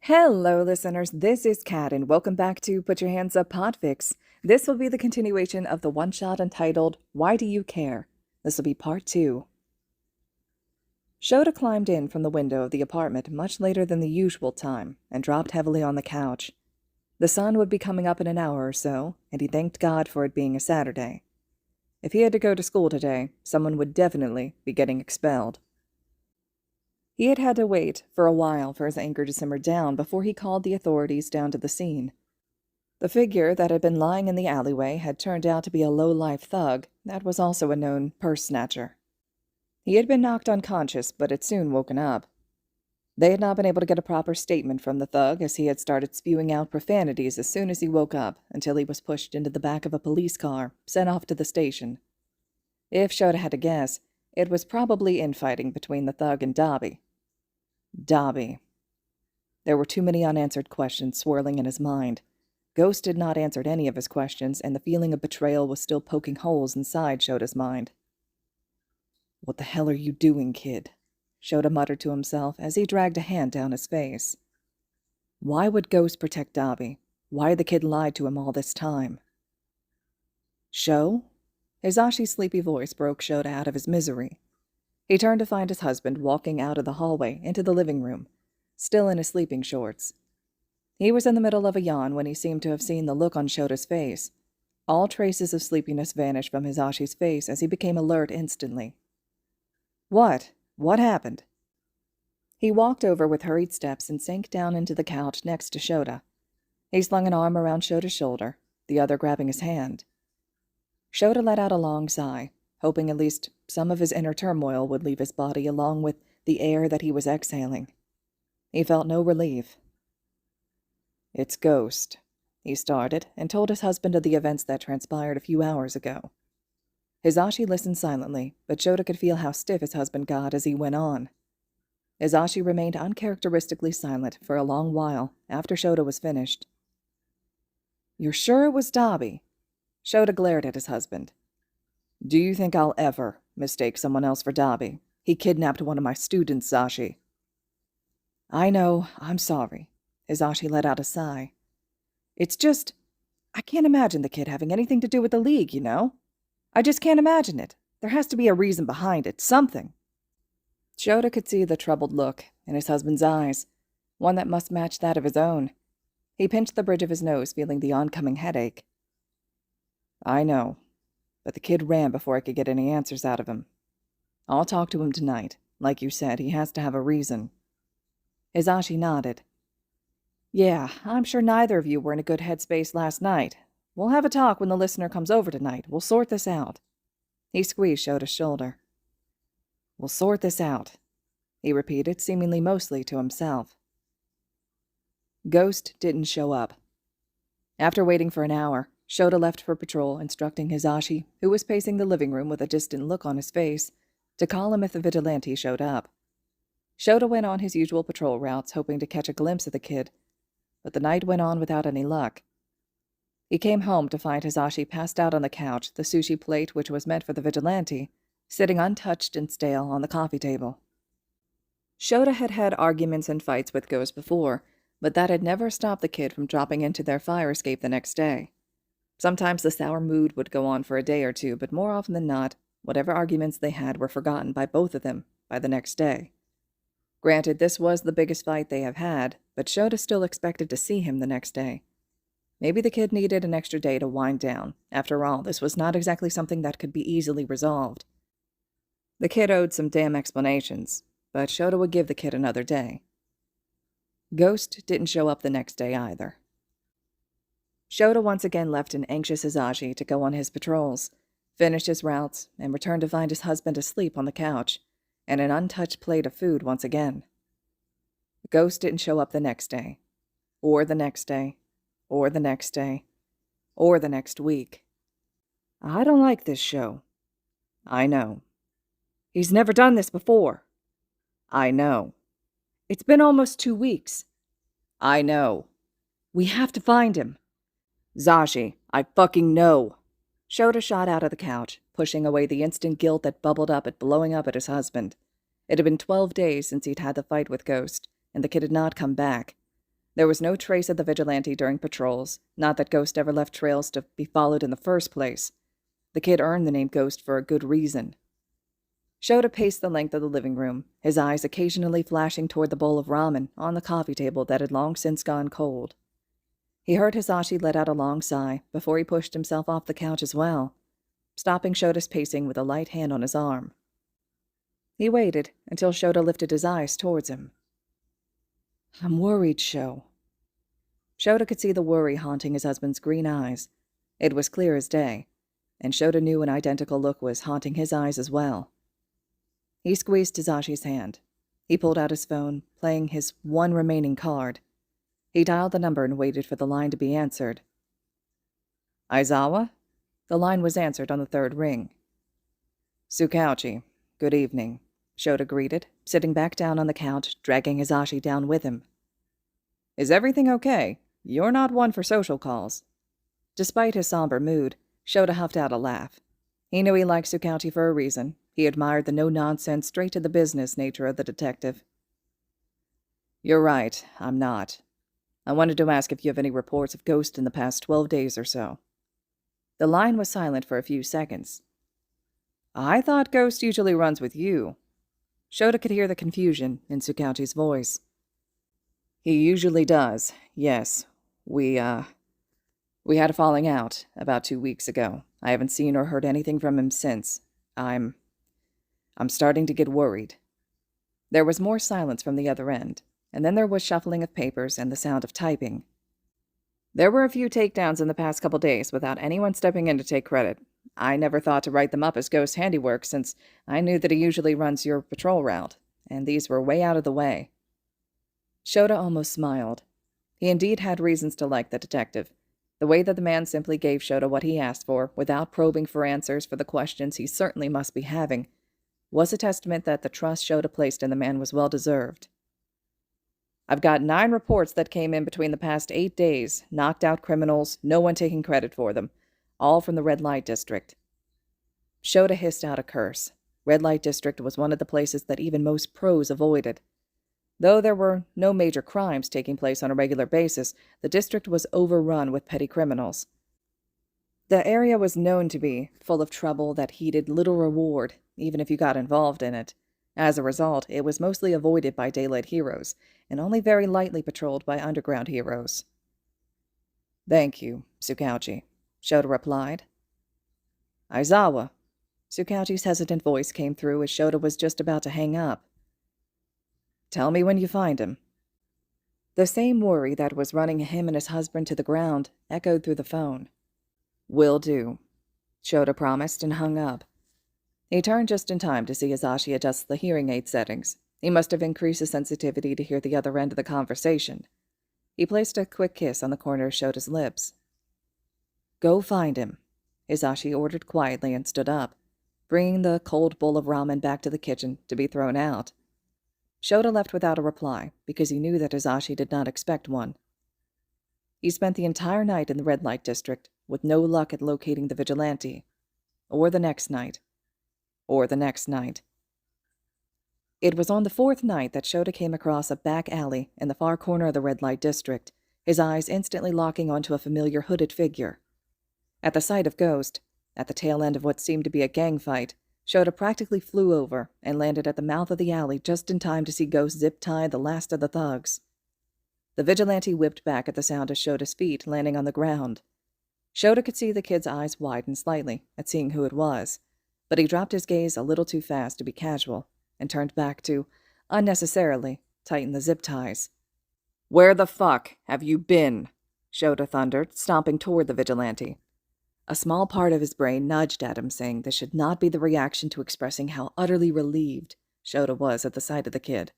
Hello, listeners. This is Kat, and welcome back to Put Your Hands Up Podfics. This will be the continuation of the one-shot entitled, Why Do You Care? This will be part 2. Shota climbed in from the window of the apartment much later than the usual time and dropped heavily on the couch. The sun would be coming up in an hour or so, and he thanked God for it being a Saturday. If he had to go to school today, someone would definitely be getting expelled. He had had to wait for a while for his anger to simmer down before he called the authorities down to the scene. The figure that had been lying in the alleyway had turned out to be a low-life thug that was also a known purse snatcher. He had been knocked unconscious, but had soon woken up. They had not been able to get a proper statement from the thug, as he had started spewing out profanities as soon as he woke up, until he was pushed into the back of a police car, sent off to the station. If Shota had to guess, it was probably infighting between the thug and Dobby. Dobby. There were too many unanswered questions swirling in his mind. Ghost had not answered any of his questions, and the feeling of betrayal was still poking holes inside Shota's mind. "What the hell are you doing, kid?" Shota muttered to himself as he dragged a hand down his face. Why would Ghost protect Dobby? Why had the kid lied to him all this time? "Sho?" Hizashi's sleepy voice broke Shota out of his misery. He turned to find his husband walking out of the hallway into the living room, still in his sleeping shorts. He was in the middle of a yawn when he seemed to have seen the look on Shota's face. All traces of sleepiness vanished from Hizashi's face as he became alert instantly. "What? What happened?" He walked over with hurried steps and sank down into the couch next to Shota. He slung an arm around Shota's shoulder, the other grabbing his hand. Shota let out a long sigh, hoping at least some of his inner turmoil would leave his body along with the air that he was exhaling. He felt no relief. "It's Ghost," he started, and told his husband of the events that transpired a few hours ago. Hizashi listened silently, but Shota could feel how stiff his husband got as he went on. Hizashi remained uncharacteristically silent for a long while after Shota was finished. "You're sure it was Dobby?" Shota glared at his husband. "Do you think I'll ever mistake someone else for Dobby? He kidnapped one of my students, Zashi." "I know, I'm sorry." Hizashi let out a sigh. "It's just, I can't imagine the kid having anything to do with the League, you know? I just can't imagine it. There has to be a reason behind it, something." Shota could see the troubled look in his husband's eyes, one that must match that of his own. He pinched the bridge of his nose, feeling the oncoming headache. "I know. But the kid ran before I could get any answers out of him. I'll talk to him tonight. Like you said, he has to have a reason." Hizashi nodded. "Yeah, I'm sure neither of you were in a good headspace last night. We'll have a talk when the listener comes over tonight. We'll sort this out." He squeezed Shota's shoulder. "We'll sort this out," he repeated, seemingly mostly to himself. Ghost didn't show up. After waiting for an hour, Shota left for patrol, instructing Hizashi, who was pacing the living room with a distant look on his face, to call him if the vigilante showed up. Shota went on his usual patrol routes, hoping to catch a glimpse of the kid, but the night went on without any luck. He came home to find Hizashi passed out on the couch, the sushi plate which was meant for the vigilante, sitting untouched and stale on the coffee table. Shota had had arguments and fights with Ghost before, but that had never stopped the kid from dropping into their fire escape the next day. Sometimes the sour mood would go on for a day or two, but more often than not, whatever arguments they had were forgotten by both of them by the next day. Granted, this was the biggest fight they have had, but Shota still expected to see him the next day. Maybe the kid needed an extra day to wind down. After all, this was not exactly something that could be easily resolved. The kid owed some damn explanations, but Shota would give the kid another day. Ghost didn't show up the next day either. Shota once again left an anxious Hizashi to go on his patrols, finished his routes, and returned to find his husband asleep on the couch, and an untouched plate of food once again. Ghost didn't show up the next day, or the next day, or the next day, or the next week. "I don't like this show." "I know." "He's never done this before." "I know." "It's been almost 2 weeks." "I know." "We have to find him." "Zashi, I fucking know." Shota shot out of the couch, pushing away the instant guilt that bubbled up at blowing up at his husband. It had been 12 days since he'd had the fight with Ghost, and the kid had not come back. There was no trace of the vigilante during patrols, not that Ghost ever left trails to be followed in the first place. The kid earned the name Ghost for a good reason. Shota paced the length of the living room, his eyes occasionally flashing toward the bowl of ramen on the coffee table that had long since gone cold. He heard Hisashi let out a long sigh before he pushed himself off the couch as well, stopping Shota's pacing with a light hand on his arm. He waited until Shota lifted his eyes towards him. "I'm worried, Sho." Shota could see the worry haunting his husband's green eyes. It was clear as day, and Shota knew an identical look was haunting his eyes as well. He squeezed Hisashi's hand. He pulled out his phone, playing his one remaining card. He dialed the number and waited for the line to be answered. "Aizawa?" The line was answered on the third ring. "Tsukauchi, good evening," Shota greeted, sitting back down on the couch, dragging Hisashi down with him. "Is everything okay? You're not one for social calls." Despite his somber mood, Shota huffed out a laugh. He knew he liked Tsukauchi for a reason. He admired the no-nonsense, straight-to-the-business nature of the detective. "You're right, I'm not. I wanted to ask if you have any reports of Ghost in the past 12 days or so." The line was silent for a few seconds. "I thought Ghost usually runs with you." Shota could hear the confusion in Tsukauchi's voice. "He usually does, yes. We had a falling out about 2 weeks ago. I haven't seen or heard anything from him since. I'm starting to get worried." There was more silence from the other end, and then there was shuffling of papers and the sound of typing. "There were a few takedowns in the past couple days without anyone stepping in to take credit. I never thought to write them up as Ghost's handiwork since I knew that he usually runs your patrol route, and these were way out of the way." Shota almost smiled. He indeed had reasons to like the detective. The way that the man simply gave Shota what he asked for, without probing for answers for the questions he certainly must be having, was a testament that the trust Shota placed in the man was well-deserved. "I've got 9 reports that came in between the past 8 days, knocked out criminals, no one taking credit for them, all from the Red Light District." Shota hissed out a curse. Red Light District was one of the places that even most pros avoided. Though there were no major crimes taking place on a regular basis, the district was overrun with petty criminals. The area was known to be full of trouble that heeded little reward, even if you got involved in it. As a result, it was mostly avoided by daylight heroes, and only very lightly patrolled by underground heroes. "Thank you, Tsukauchi," Shota replied. "Aizawa." Tsukauchi's hesitant voice came through as Shota was just about to hang up. "Tell me when you find him." The same worry that was running him and his husband to the ground echoed through the phone. "Will do," Shota promised and hung up. He turned just in time to see Hisashi adjust the hearing aid settings. He must have increased his sensitivity to hear the other end of the conversation. He placed a quick kiss on the corner of Shota's lips. "Go find him," Hisashi ordered quietly and stood up, bringing the cold bowl of ramen back to the kitchen to be thrown out. Shota left without a reply because he knew that Hisashi did not expect one. He spent the entire night in the Red Light District with no luck at locating the vigilante, or the next night. It was on the 4th night that Shota came across a back alley in the far corner of the Red Light District, his eyes instantly locking onto a familiar hooded figure. At the sight of Ghost, at the tail end of what seemed to be a gang fight, Shota practically flew over and landed at the mouth of the alley just in time to see Ghost zip-tie the last of the thugs. The vigilante whipped back at the sound of Shota's feet landing on the ground. Shota could see the kid's eyes widen slightly at seeing who it was, but he dropped his gaze a little too fast to be casual and turned back to, unnecessarily, tighten the zip ties. "Where the fuck have you been?" Shota thundered, stomping toward the vigilante. A small part of his brain nudged at him, saying this should not be the reaction to expressing how utterly relieved Shota was at the sight of the kid.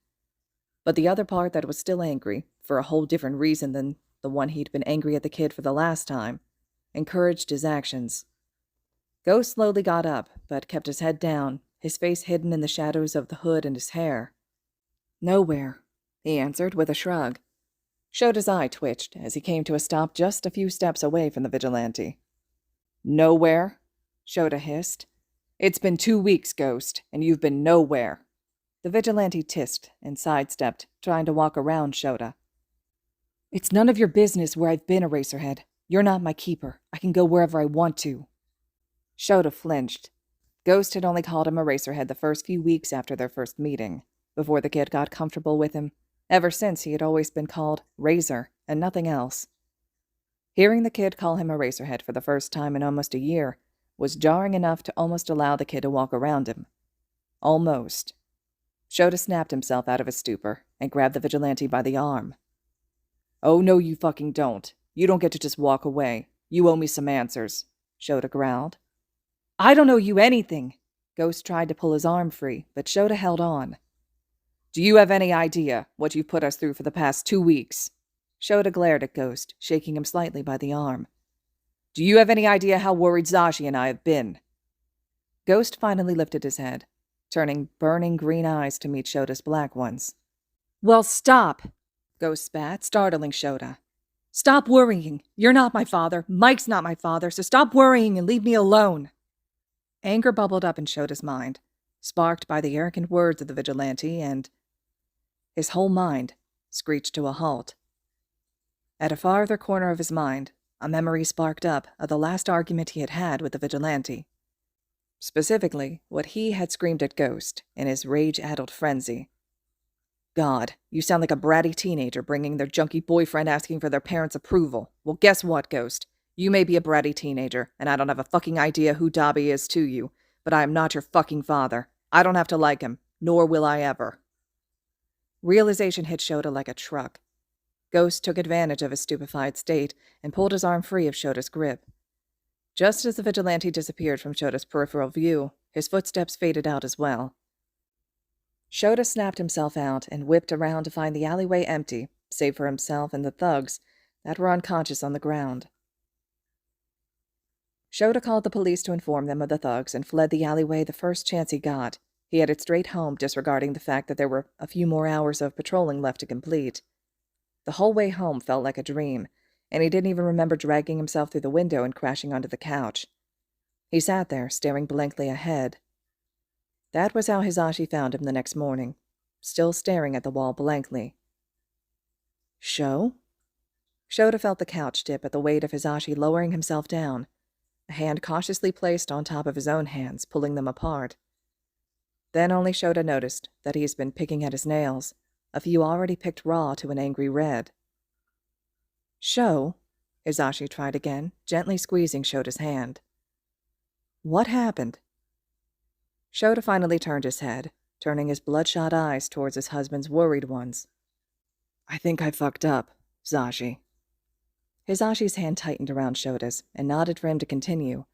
But the other part that was still angry, for a whole different reason than the one he'd been angry at the kid for the last time, encouraged his actions. Ghost slowly got up, but kept his head down, his face hidden in the shadows of the hood and his hair. "Nowhere," he answered with a shrug. Shota's eye twitched as he came to a stop just a few steps away from the vigilante. "Nowhere?" Shota hissed. "It's been 2 weeks, Ghost, and you've been nowhere." The vigilante tissed and sidestepped, trying to walk around Shota. It's none of your business where I've been, Eraserhead. You're not my keeper. I can go wherever I want to. Shota flinched. Ghost had only called him Eraserhead the first few weeks after their first meeting, before the kid got comfortable with him. Ever since, he had always been called Razor, and nothing else. Hearing the kid call him Eraserhead for the first time in almost a year was jarring enough to almost allow the kid to walk around him. Almost. Shota snapped himself out of his stupor and grabbed the vigilante by the arm. "Oh, no, you fucking don't. You don't get to just walk away. You owe me some answers," Shota growled. "I don't owe you anything." Ghost tried to pull his arm free, but Shota held on. "Do you have any idea what you've put us through for the past 2 weeks? Shota glared at Ghost, shaking him slightly by the arm. "Do you have any idea how worried Zashi and I have been?" Ghost finally lifted his head, turning burning green eyes to meet Shota's black ones. "Well, stop!" Ghost spat, startling Shota. "Stop worrying. You're not my father. Mike's not my father, so stop worrying and leave me alone." Anger bubbled up in Shota's mind, sparked by the arrogant words of the vigilante, and his whole mind screeched to a halt. At a farther corner of his mind, a memory sparked up of the last argument he had had with the vigilante. Specifically, what he had screamed at Ghost in his rage-addled frenzy. "God, you sound like a bratty teenager bringing their junky boyfriend asking for their parents' approval. Well, guess what, Ghost? You may be a bratty teenager, and I don't have a fucking idea who Dobby is to you, but I am not your fucking father. I don't have to like him, nor will I ever." Realization hit Shota like a truck. Ghost took advantage of his stupefied state and pulled his arm free of Shota's grip. Just as the vigilante disappeared from Shota's peripheral view, his footsteps faded out as well. Shota snapped himself out and whipped around to find the alleyway empty, save for himself and the thugs that were unconscious on the ground. Shota called the police to inform them of the thugs and fled the alleyway the first chance he got. He headed straight home, disregarding the fact that there were a few more hours of patrolling left to complete. The whole way home felt like a dream, and he didn't even remember dragging himself through the window and crashing onto the couch. He sat there, staring blankly ahead. That was how Hisashi found him the next morning, still staring at the wall blankly. "Sho?" Shota felt the couch tip at the weight of Hisashi lowering himself down, a hand cautiously placed on top of his own hands, pulling them apart. Then only Shota noticed that he's been picking at his nails, a few already picked raw to an angry red. "Sho?" Hisashi tried again, gently squeezing Shota's hand. "What happened?" Shota finally turned his head, turning his bloodshot eyes towards his husband's worried ones. "I think I fucked up, Zashi." Hisashi's hand tightened around Shota's and nodded for him to continue.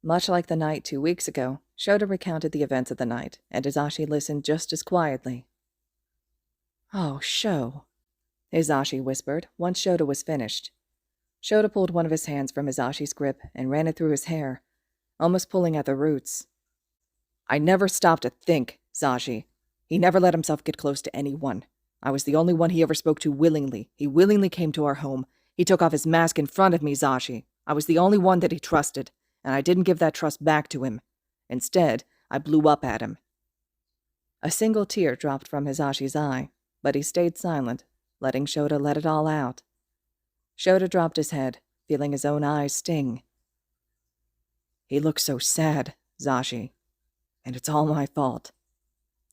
Much like the night 2 weeks ago, Shota recounted the events of the night, and Hisashi listened just as quietly. "Oh, Sho," Hisashi whispered once Shota was finished. Shota pulled one of his hands from Hisashi's grip and ran it through his hair, almost pulling at the roots. "I never stopped to think, Zashi. He never let himself get close to anyone. I was the only one he ever spoke to willingly. He willingly came to our home. He took off his mask in front of me, Zashi. I was the only one that he trusted, and I didn't give that trust back to him. Instead, I blew up at him." A single tear dropped from Hisashi's eye, but he stayed silent, letting Shota let it all out. Shota dropped his head, feeling his own eyes sting. "He looks so sad, Zashi. And it's all my fault,"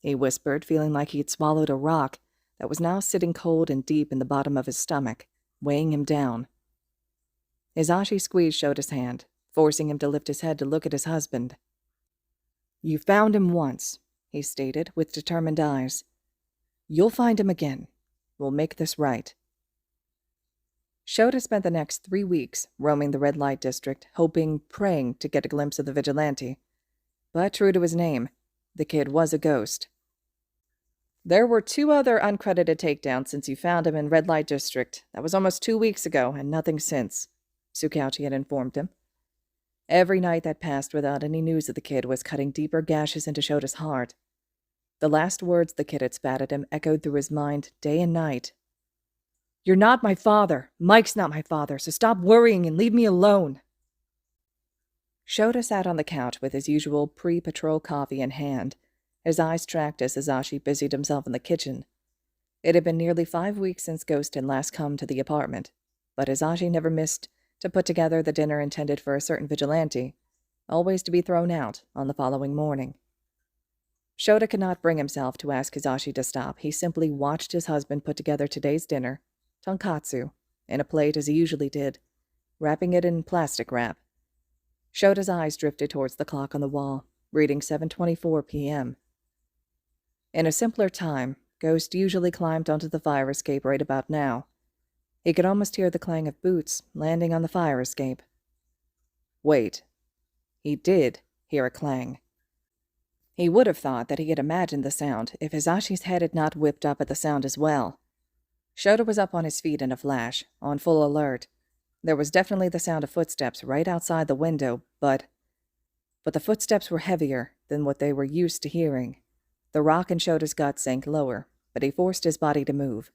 he whispered, feeling like he had swallowed a rock that was now sitting cold and deep in the bottom of his stomach, weighing him down. Hisashi squeezed Shota's hand, forcing him to lift his head to look at his husband. "You found him once," he stated, with determined eyes. "You'll find him again. We'll make this right." Shota spent the next 3 weeks roaming the red light district, hoping, praying to get a glimpse of the vigilante. But true to his name, the kid was a ghost. "There were 2 other uncredited takedowns since you found him in Red Light District. That was almost 2 weeks ago, and nothing since," Tsukauchi had informed him. Every night that passed without any news of the kid was cutting deeper gashes into Shota's heart. The last words the kid had spat at him echoed through his mind day and night. "You're not my father. Mike's not my father, so stop worrying and leave me alone." Shota sat on the couch with his usual pre-patrol coffee in hand. His eyes tracked as Hisashi busied himself in the kitchen. It had been nearly 5 weeks since Ghost had last come to the apartment, but Hisashi never missed to put together the dinner intended for a certain vigilante, always to be thrown out on the following morning. Shota could not bring himself to ask Hisashi to stop. He simply watched his husband put together today's dinner, tonkatsu, in a plate as he usually did, wrapping it in plastic wrap. Shota's eyes drifted towards the clock on the wall, reading 7:24 p.m. In a simpler time, Ghost usually climbed onto the fire escape right about now. He could almost hear the clang of boots landing on the fire escape. Wait. He did hear a clang. He would have thought that he had imagined the sound if Hisashi's head had not whipped up at the sound as well. Shota was up on his feet in a flash, on full alert. There was definitely the sound of footsteps right outside the window, but the footsteps were heavier than what they were used to hearing. The rock in Shota's gut sank lower, but he forced his body to move.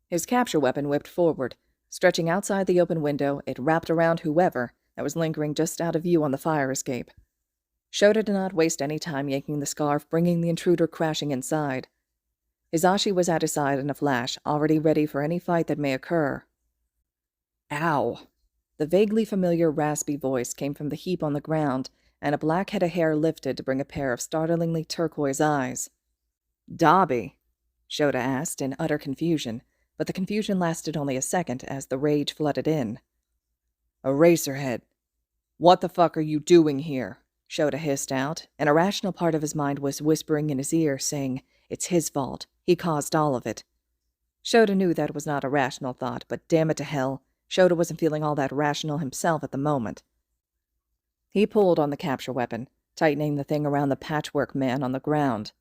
His capture weapon whipped forward. Stretching outside the open window, it wrapped around whoever that was lingering just out of view on the fire escape. Shota did not waste any time yanking the scarf, bringing the intruder crashing inside. Hisashi was at his side in a flash, already ready for any fight that may occur. Ow! The vaguely familiar raspy voice came from the heap on the ground, and a black head of hair lifted to bring a pair of startlingly turquoise eyes. Dobby? Shota asked in utter confusion, but the confusion lasted only a second as the rage flooded in. Eraserhead. What the fuck are you doing here? Shota hissed out. An irrational part of his mind was whispering in his ear, saying, it's his fault. He caused all of it. Shota knew that was not a rational thought, but damn it to hell, Shota wasn't feeling all that rational himself at the moment. He pulled on the capture weapon, tightening the thing around the patchwork man on the ground.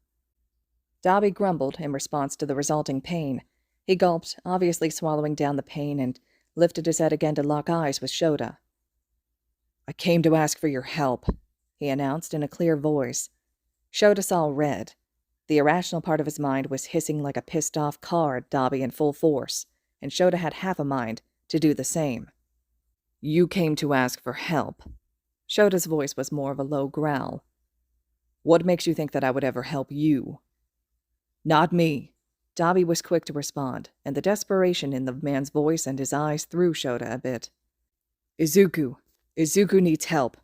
Dobby grumbled in response to the resulting pain. He gulped, obviously swallowing down the pain, and lifted his head again to lock eyes with Shota. I came to ask for your help, he announced in a clear voice. Shota saw red. The irrational part of his mind was hissing like a pissed-off car at Dobby in full force, and Shota had half a mind to do the same. You came to ask for help. Shota's voice was more of a low growl. What makes you think that I would ever help you? Not me. Dobby was quick to respond, and the desperation in the man's voice and his eyes threw Shota a bit. Izuku needs help.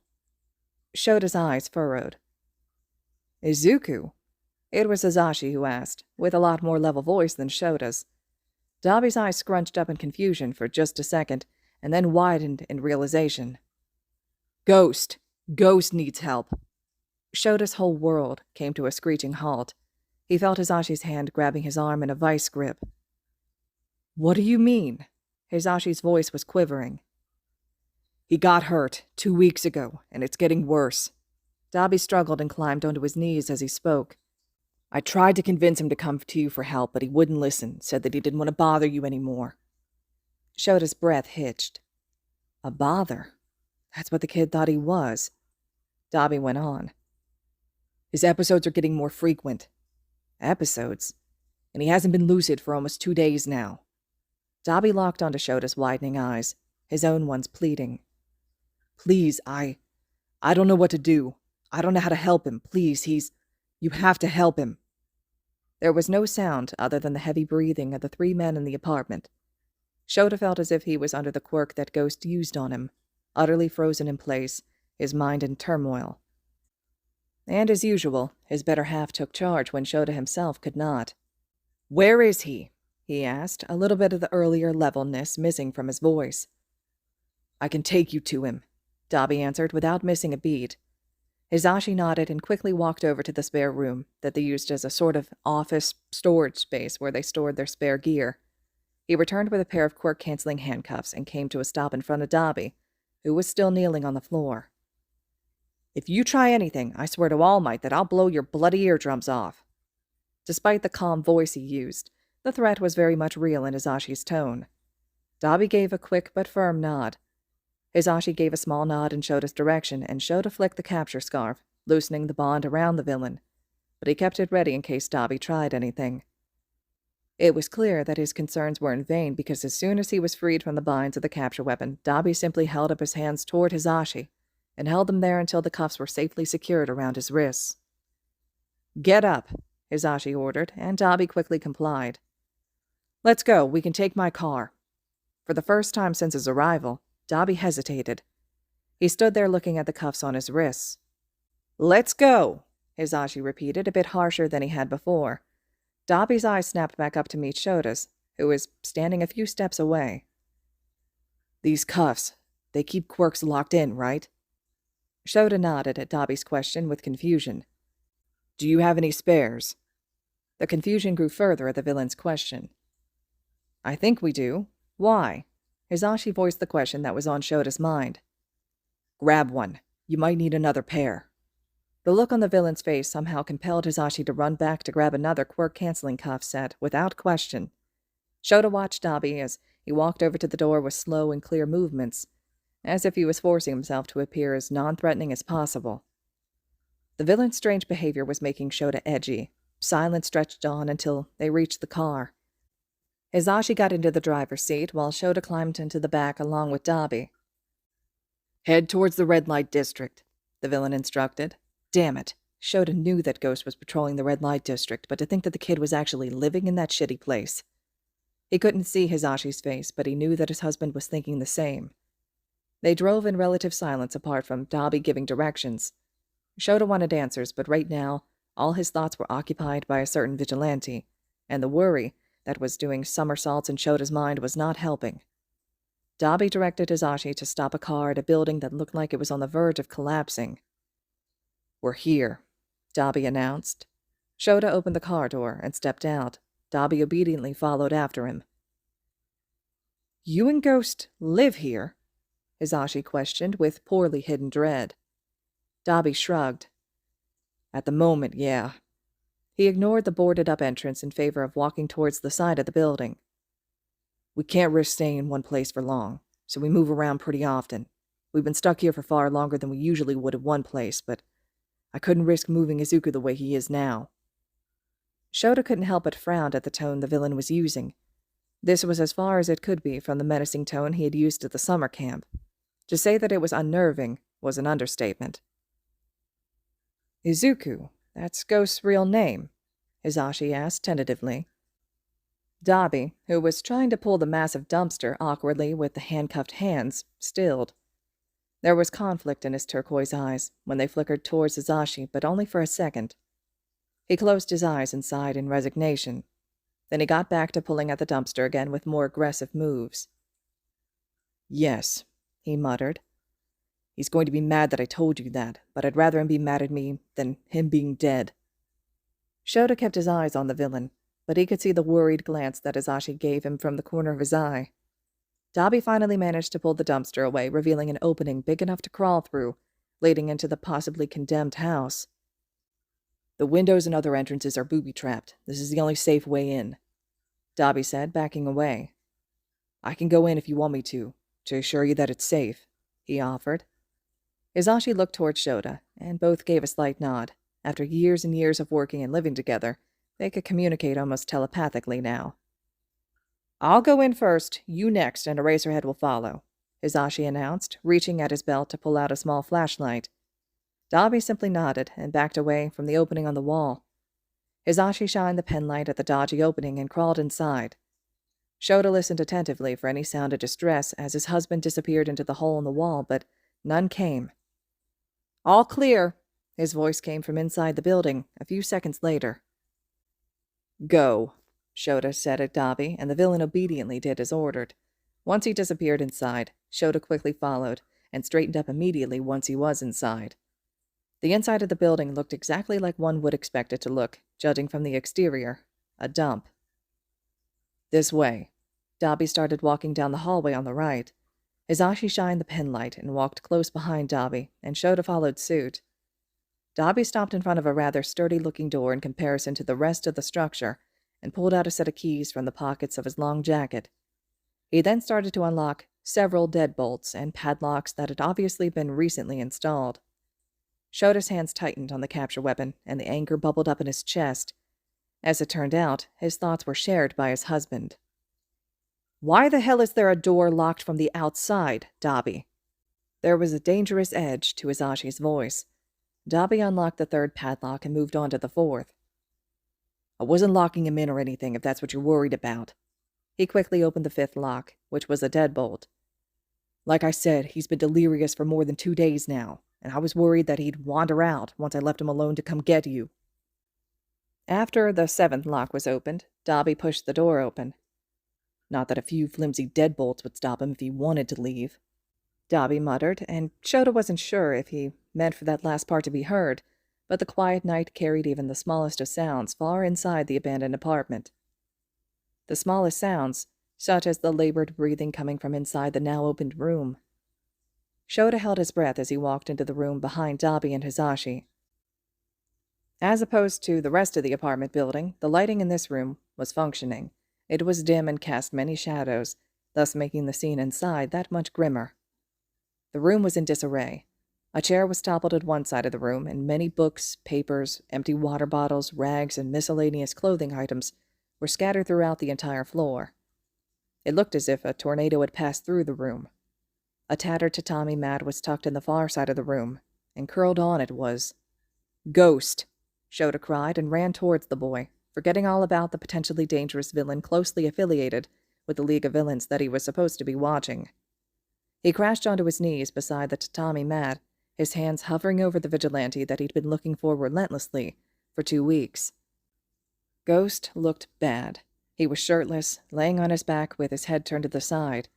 Shota's eyes furrowed. Izuku? It was Hisashi who asked, with a lot more level voice than Shota's. Dobby's eyes scrunched up in confusion for just a second, and then widened in realization. Ghost needs help. Shota's whole world came to a screeching halt. He felt Hisashi's hand grabbing his arm in a vice grip. What do you mean? Hisashi's voice was quivering. He got hurt 2 weeks ago, and it's getting worse. Dobby struggled and climbed onto his knees as he spoke. I tried to convince him to come to you for help, but he wouldn't listen, said that he didn't want to bother you anymore. Shota's breath hitched. A bother? That's what the kid thought he was. Dobby went on. His episodes are getting more frequent. Episodes? And he hasn't been lucid for almost 2 days now. Dobby locked onto Shota's widening eyes, his own ones pleading. Please, I don't know what to do. I don't know how to help him. Please, you have to help him. There was no sound other than the heavy breathing of the 3 men in the apartment. Shota felt as if he was under the quirk that Ghost used on him, utterly frozen in place, his mind in turmoil. And as usual, his better half took charge when Shota himself could not. Where is he? He asked, a little bit of the earlier levelness missing from his voice. I can take you to him, Dobby answered without missing a beat. Hisashi nodded and quickly walked over to the spare room that they used as a sort of office storage space where they stored their spare gear. He returned with a pair of quirk-canceling handcuffs and came to a stop in front of Dobby, who was still kneeling on the floor. If you try anything, I swear to All Might that I'll blow your bloody eardrums off. Despite the calm voice he used, the threat was very much real in Hisashi's tone. Dobby gave a quick but firm nod. Hisashi gave a small nod in Shota's direction, and Shota flicked the capture scarf, loosening the bond around the villain, but he kept it ready in case Dobby tried anything. It was clear that his concerns were in vain because as soon as he was freed from the binds of the capture weapon, Dobby simply held up his hands toward Hisashi and held them there until the cuffs were safely secured around his wrists. Get up, Hisashi ordered, and Dobby quickly complied. Let's go, we can take my car. For the first time since his arrival, Dabi hesitated. He stood there looking at the cuffs on his wrists. Let's go, Hisashi repeated, a bit harsher than he had before. Dabi's eyes snapped back up to meet Shota's, who was standing a few steps away. These cuffs, they keep quirks locked in, right? Shota nodded at Dabi's question with confusion. Do you have any spares? The confusion grew further at the villain's question. I think we do. Why? Hisashi voiced the question that was on Shota's mind. Grab one. You might need another pair. The look on the villain's face somehow compelled Hisashi to run back to grab another quirk-canceling cuff set, without question. Shota watched Dabi as he walked over to the door with slow and clear movements, as if he was forcing himself to appear as non-threatening as possible. The villain's strange behavior was making Shota edgy. Silence stretched on until they reached the car. Hisashi got into the driver's seat while Shota climbed into the back along with Dabi. Head towards the red light district, the villain instructed. Damn it. Shota knew that Ghost was patrolling the red light district, but to think that the kid was actually living in that shitty place. He couldn't see Hisashi's face, but he knew that his husband was thinking the same. They drove in relative silence apart from Dabi giving directions. Shota wanted answers, but right now, all his thoughts were occupied by a certain vigilante, and the worry that was doing somersaults in Shota's mind was not helping. Dabi directed Hisashi to stop a car at a building that looked like it was on the verge of collapsing. We're here, Dabi announced. Shota opened the car door and stepped out. Dabi obediently followed after him. You and Ghost live here? Hisashi questioned with poorly hidden dread. Dabi shrugged. At the moment, yeah. He ignored the boarded-up entrance in favor of walking towards the side of the building. We can't risk staying in one place for long, so we move around pretty often. We've been stuck here for far longer than we usually would at one place, but I couldn't risk moving Izuku the way he is now. Shota couldn't help but frown at the tone the villain was using. This was as far as it could be from the menacing tone he had used at the summer camp. To say that it was unnerving was an understatement. Izuku, that's Ghost's real name? Hisashi asked tentatively. Dabi, who was trying to pull the massive dumpster awkwardly with the handcuffed hands, stilled. There was conflict in his turquoise eyes when they flickered towards Hisashi, but only for a second. He closed his eyes and sighed in resignation. Then he got back to pulling at the dumpster again with more aggressive moves. Yes, he muttered. He's going to be mad that I told you that, but I'd rather him be mad at me than him being dead. Shota kept his eyes on the villain, but he could see the worried glance that Hisashi gave him from the corner of his eye. Dabi finally managed to pull the dumpster away, revealing an opening big enough to crawl through, leading into the possibly condemned house. The windows and other entrances are booby-trapped. This is the only safe way in, Dabi said, backing away. I can go in if you want me to assure you that it's safe, he offered. Hisashi looked toward Shota, and both gave a slight nod. After years and years of working and living together, they could communicate almost telepathically now. I'll go in first, you next, and Eraserhead will follow, Hisashi announced, reaching at his belt to pull out a small flashlight. Dabi simply nodded and backed away from the opening on the wall. Hisashi shined the penlight at the dodgy opening and crawled inside. Shota listened attentively for any sound of distress as his husband disappeared into the hole in the wall, but none came. All clear, his voice came from inside the building a few seconds later. Go, Shota said at Dabi, and the villain obediently did as ordered. Once he disappeared inside, Shota quickly followed, and straightened up immediately once he was inside. The inside of the building looked exactly like one would expect it to look, judging from the exterior. A dump. This way. Dabi started walking down the hallway on the right. Hisashi shined the penlight and walked close behind Dabi, and Shota followed suit. Dabi stopped in front of a rather sturdy-looking door in comparison to the rest of the structure, and pulled out a set of keys from the pockets of his long jacket. He then started to unlock several deadbolts and padlocks that had obviously been recently installed. Shota's hands tightened on the capture weapon, and the anger bubbled up in his chest. As it turned out, his thoughts were shared by his husband. Why the hell is there a door locked from the outside, Dabi? There was a dangerous edge to Hisashi's voice. Dabi unlocked the third padlock and moved on to the fourth. I wasn't locking him in or anything, if that's what you're worried about. He quickly opened the 5th lock, which was a deadbolt. "Like I said, he's been delirious for more than 2 days now, and I was worried that he'd wander out once I left him alone to come get you." After the 7th lock was opened, Dobby pushed the door open. "Not that a few flimsy deadbolts would stop him if he wanted to leave," Dobby muttered, and Shota wasn't sure if he meant for that last part to be heard, but the quiet night carried even the smallest of sounds far inside the abandoned apartment. The smallest sounds, such as the labored breathing coming from inside the now-opened room. Shota held his breath as he walked into the room behind Dobby and Hisashi. As opposed to the rest of the apartment building, the lighting in this room was functioning. It was dim and cast many shadows, thus making the scene inside that much grimmer. The room was in disarray. A chair was toppled at one side of the room, and many books, papers, empty water bottles, rags, and miscellaneous clothing items were scattered throughout the entire floor. It looked as if a tornado had passed through the room. A tattered tatami mat was tucked in the far side of the room, and curled on it was "Ghost!" Shota cried and ran towards the boy, forgetting all about the potentially dangerous villain closely affiliated with the League of Villains that he was supposed to be watching. He crashed onto his knees beside the tatami mat, his hands hovering over the vigilante that he'd been looking for relentlessly for 2 weeks. Ghost looked bad. He was shirtless, laying on his back with his head turned to the side.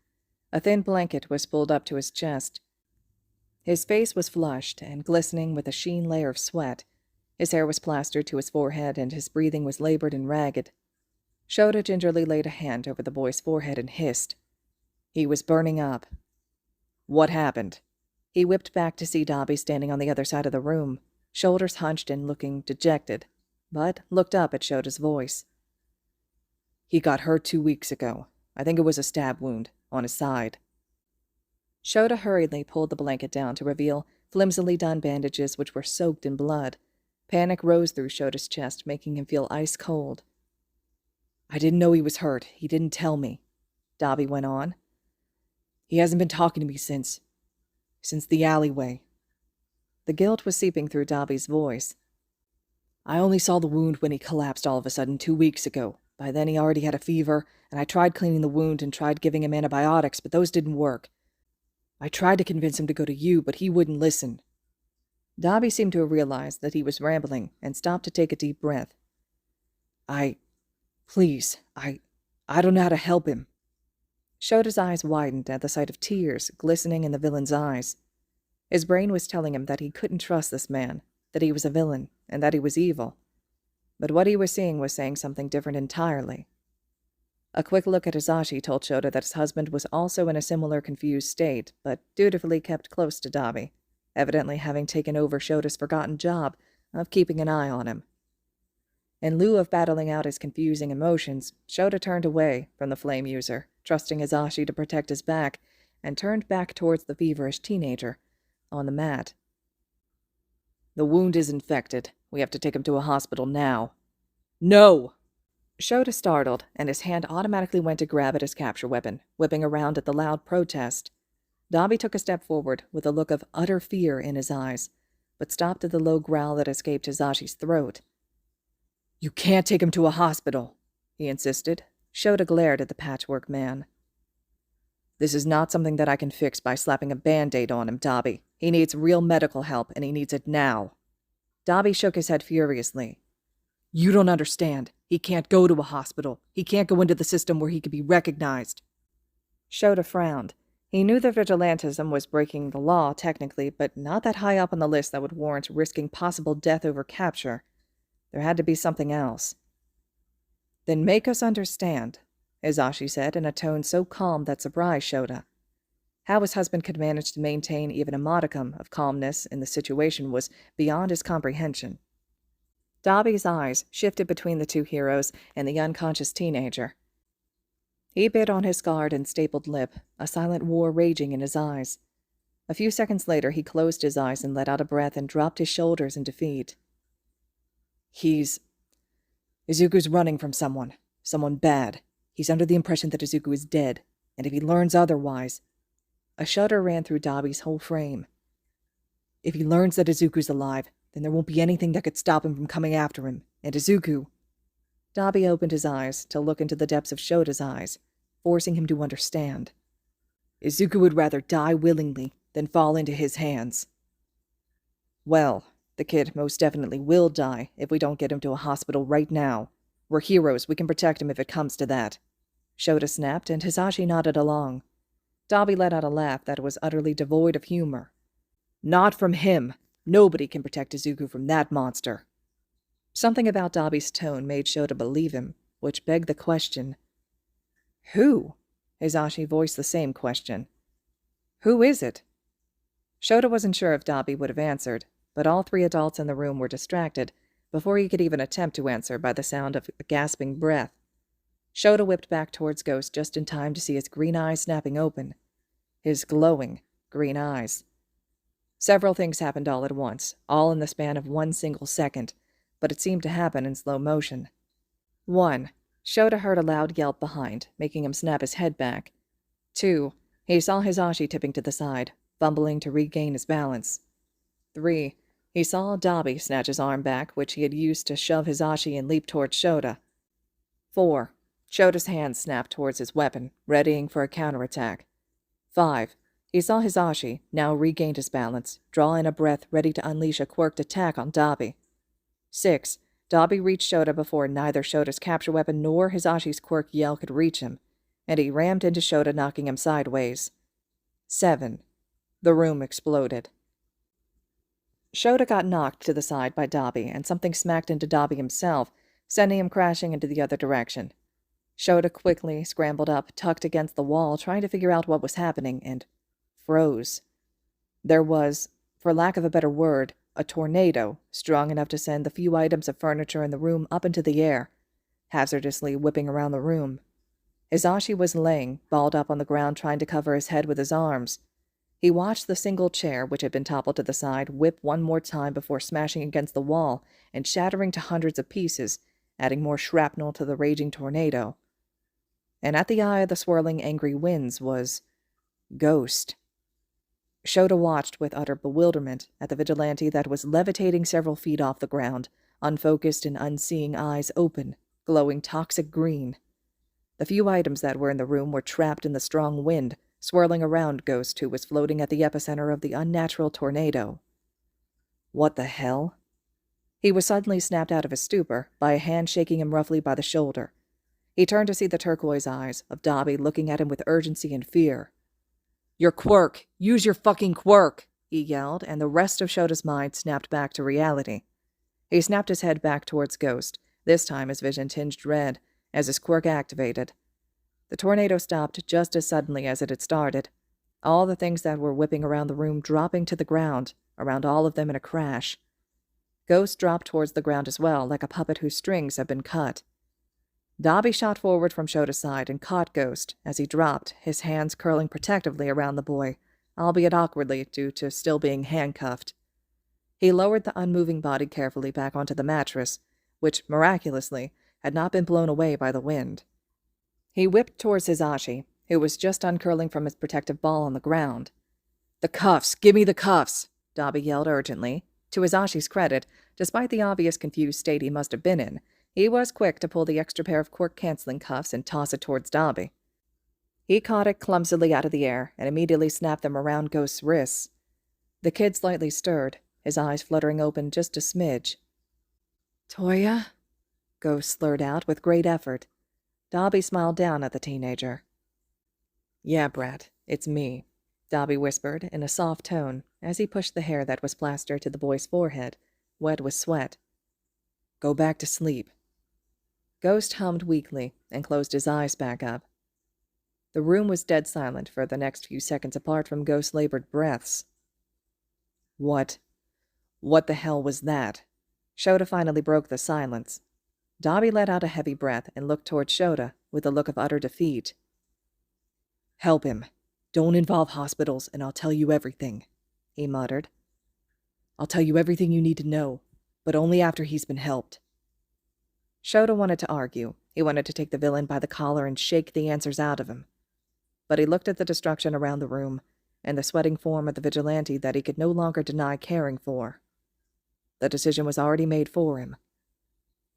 A thin blanket was pulled up to his chest. His face was flushed and glistening with a sheen layer of sweat. His hair was plastered to his forehead, and his breathing was labored and ragged. Shota gingerly laid a hand over the boy's forehead and hissed. He was burning up. "What happened?" He whipped back to see Dobby standing on the other side of the room, shoulders hunched and looking dejected, but looked up at Shota's voice. "He got hurt 2 weeks ago. I think it was a stab wound, on his side." Shota hurriedly pulled the blanket down to reveal flimsily done bandages which were soaked in blood. Panic rose through Shota's chest, making him feel ice cold. "I didn't know he was hurt. He didn't tell me," Dobby went on. "He hasn't been talking to me since the alleyway." The guilt was seeping through Dobby's voice. "I only saw the wound when he collapsed all of a sudden 2 weeks ago. By then he already had a fever, and I tried cleaning the wound and tried giving him antibiotics, but those didn't work. I tried to convince him to go to you, but he wouldn't listen." Dobby seemed to have realized that he was rambling and stopped to take a deep breath. Please, I don't know how to help him." Shota's eyes widened at the sight of tears glistening in the villain's eyes. His brain was telling him that he couldn't trust this man, that he was a villain, and that he was evil. But what he was seeing was saying something different entirely. A quick look at Hisashi told Shota that his husband was also in a similar confused state, but dutifully kept close to Dobby, evidently having taken over Shota's forgotten job of keeping an eye on him. In lieu of battling out his confusing emotions, Shota turned away from the flame user, trusting Hisashi to protect his back, and turned back towards the feverish teenager on the mat. "The wound is infected. We have to take him to a hospital now." "No!" Shota startled, and his hand automatically went to grab at his capture weapon, whipping around at the loud protest. Dobby took a step forward with a look of utter fear in his eyes, but stopped at the low growl that escaped Hisashi's throat. "You can't take him to a hospital," he insisted. Shota glared at the patchwork man. "This is not something that I can fix by slapping a Band-Aid on him, Dobby. He needs real medical help, and he needs it now." Dobby shook his head furiously. "You don't understand. He can't go to a hospital. He can't go into the system where he could be recognized." Shota frowned. He knew that vigilantism was breaking the law, technically, but not that high up on the list that would warrant risking possible death over capture. There had to be something else. "Then make us understand," Hisashi said in a tone so calm that surprised Shota. How his husband could manage to maintain even a modicum of calmness in the situation was beyond his comprehension. Dobby's eyes shifted between the two heroes and the unconscious teenager. He bit on his scarred and stapled lip, a silent war raging in his eyes. A few seconds later, he closed his eyes and let out a breath and dropped his shoulders in defeat. Izuku's running from someone bad. He's under the impression that Izuku is dead, and if he learns otherwise..." A shudder ran through Dobby's whole frame. "If he learns that Izuku's alive, then there won't be anything that could stop him from coming after him, and Izuku..." Dobby opened his eyes to look into the depths of Shota's eyes. forcing him to understand. Izuku would rather die willingly than fall into his hands. Well, the kid most definitely will die if we don't get him to a hospital right now. We're heroes, we can protect him if it comes to that. Shota snapped, and Hisashi nodded along. Dabi let out a laugh that was utterly devoid of humor. Not from him. Nobody can protect Izuku from that monster. Something about Dabi's tone made Shota believe him, which begged the question. Who? Hisashi voiced the same question. Who is it? Shota wasn't sure if Dabi would have answered, but all three adults in the room were distracted before he could even attempt to answer by the sound of a gasping breath. Shota whipped back towards Ghost just in time to see his green eyes snapping open. His glowing green eyes. Several things happened all at once, all in the span of 1 single second, but it seemed to happen in slow motion. 1. Shota heard a loud yelp behind, making him snap his head back. 2. He saw Hisashi tipping to the side, fumbling to regain his balance. 3. He saw Dabi snatch his arm back, which he had used to shove Hisashi and leap towards Shota. 4. Shota's hand snapped towards his weapon, readying for a counterattack. 5. He saw Hisashi, now regained his balance, draw in a breath ready to unleash a quirked attack on Dabi. 6. Dabi reached Shota before neither Shota's capture weapon nor Hisashi's quirk yell could reach him, and he rammed into Shota, knocking him sideways. 7. The room exploded. Shota got knocked to the side by Dabi, and something smacked into Dabi himself, sending him crashing into the other direction. Shota quickly scrambled up, tucked against the wall, trying to figure out what was happening, and froze. There was, for lack of a better word, a tornado strong enough to send the few items of furniture in the room up into the air, hazardously whipping around the room. Hisashi was laying, balled up on the ground, trying to cover his head with his arms. He watched the single chair, which had been toppled to the side, whip one more time before smashing against the wall and shattering to hundreds of pieces, adding more shrapnel to the raging tornado. And at the eye of the swirling angry winds was Ghost. Shota watched with utter bewilderment at the vigilante that was levitating several feet off the ground, unfocused and unseeing eyes open, glowing toxic green. The few items that were in the room were trapped in the strong wind, swirling around Ghost, who was floating at the epicenter of the unnatural tornado. What the hell? He was suddenly snapped out of his stupor by a hand shaking him roughly by the shoulder. He turned to see the turquoise eyes of Dabi looking at him with urgency and fear. Your quirk! Use your fucking quirk! He yelled, and the rest of Shota's mind snapped back to reality. He snapped his head back towards Ghost, this time his vision tinged red, as his quirk activated. The tornado stopped just as suddenly as it had started, all the things that were whipping around the room dropping to the ground, around all of them in a crash. Ghost dropped towards the ground as well, like a puppet whose strings had been cut. Dabi shot forward from Shota's side and caught Ghost as he dropped, his hands curling protectively around the boy, albeit awkwardly due to still being handcuffed. He lowered the unmoving body carefully back onto the mattress, which, miraculously, had not been blown away by the wind. He whipped towards Hisashi, who was just uncurling from his protective ball on the ground. The cuffs! Give me the cuffs! Dabi yelled urgently. To Hisashi's credit, despite the obvious confused state he must have been in, he was quick to pull the extra pair of quirk-canceling cuffs and toss it towards Dabi. He caught it clumsily out of the air and immediately snapped them around Ghost's wrists. The kid slightly stirred, his eyes fluttering open just a smidge. Toya? Ghost slurred out with great effort. Dabi smiled down at the teenager. Yeah, brat, it's me, Dabi whispered in a soft tone as he pushed the hair that was plastered to the boy's forehead, wet with sweat. Go back to sleep. Ghost hummed weakly and closed his eyes back up. The room was dead silent for the next few seconds apart from Ghost's labored breaths. What the hell was that? Shota finally broke the silence. Dabi let out a heavy breath and looked toward Shota with a look of utter defeat. Help him. Don't involve hospitals, and I'll tell you everything, he muttered. I'll tell you everything you need to know, but only after he's been helped. Shota wanted to argue. He wanted to take the villain by the collar and shake the answers out of him. But he looked at the destruction around the room and the sweating form of the vigilante that he could no longer deny caring for. The decision was already made for him.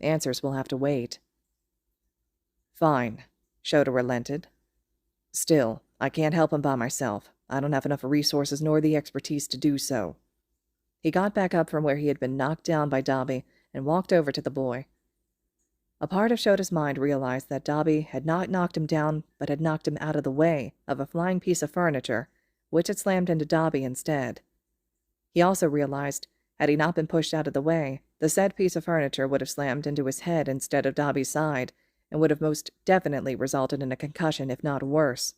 Answers will have to wait. Fine, Shota relented. Still, I can't help him by myself. I don't have enough resources nor the expertise to do so. He got back up from where he had been knocked down by Dobby and walked over to the boy. A part of Shota's mind realized that Dobby had not knocked him down, but had knocked him out of the way of a flying piece of furniture, which had slammed into Dobby instead. He also realized, had he not been pushed out of the way, the said piece of furniture would have slammed into his head instead of Dobby's side, and would have most definitely resulted in a concussion, if not worse.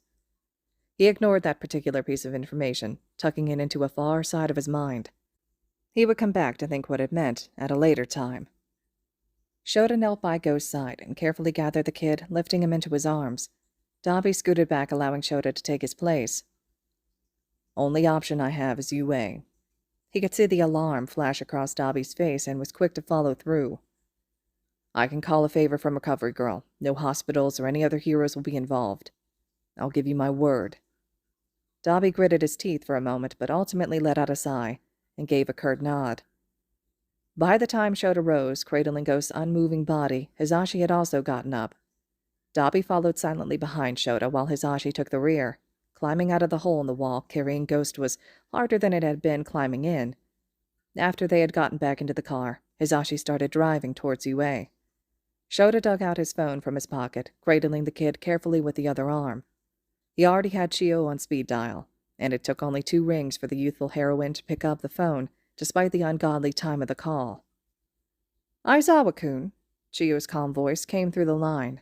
He ignored that particular piece of information, tucking it into a far side of his mind. He would come back to think what it meant at a later time. Shota knelt by Ghost's side and carefully gathered the kid, lifting him into his arms. Dobby scooted back, allowing Shota to take his place. Only option I have is UA. He could see the alarm flash across Dobby's face and was quick to follow through. I can call a favor from Recovery Girl. No hospitals or any other heroes will be involved. I'll give you my word. Dobby gritted his teeth for a moment, but ultimately let out a sigh and gave a curt nod. By the time Shota rose, cradling Ghost's unmoving body, Hisashi had also gotten up. Dobby followed silently behind Shota while Hisashi took the rear. Climbing out of the hole in the wall, carrying Ghost was harder than it had been climbing in. After they had gotten back into the car, Hisashi started driving towards UA. Shota dug out his phone from his pocket, cradling the kid carefully with the other arm. He already had Chio on speed dial, and it took only 2 rings for the youthful heroine to pick up the phone, despite the ungodly time of the call. Aizawa-kun, Chio's calm voice came through the line.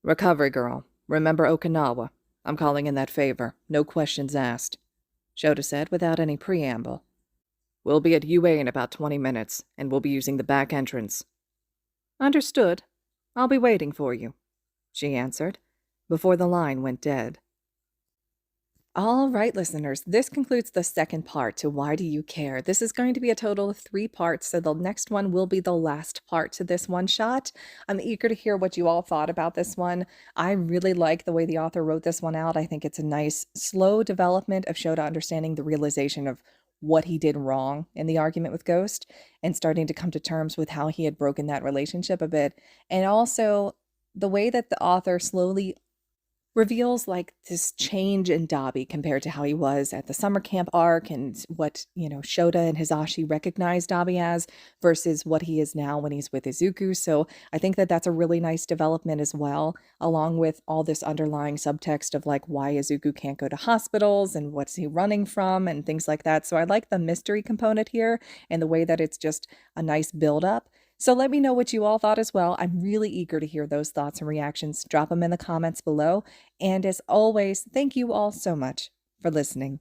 Recovery Girl, remember Okinawa. I'm calling in that favor, no questions asked, Shota said without any preamble. We'll be at UA in about 20 minutes, and we'll be using the back entrance. Understood. I'll be waiting for you, she answered, before the line went dead. All right, listeners, this concludes the second part to Why Do You Care? This is going to be a total of 3 parts, so the next one will be the last part to this one-shot. I'm eager to hear what you all thought about this one. I really like the way the author wrote this one out. I think it's a nice, slow development of Shota understanding the realization of what he did wrong in the argument with Ghost and starting to come to terms with how he had broken that relationship a bit. And also the way that the author slowly reveals like this change in Dobby compared to how he was at the summer camp arc and what, Shota and Hisashi recognized Dobby as versus what he is now when he's with Izuku. So I think that that's a really nice development as well, along with all this underlying subtext of like why Izuku can't go to hospitals and what's he running from and things like that. So I like the mystery component here and the way that it's just a nice build up. So let me know what you all thought as well. I'm really eager to hear those thoughts and reactions. Drop them in the comments below. And as always, thank you all so much for listening.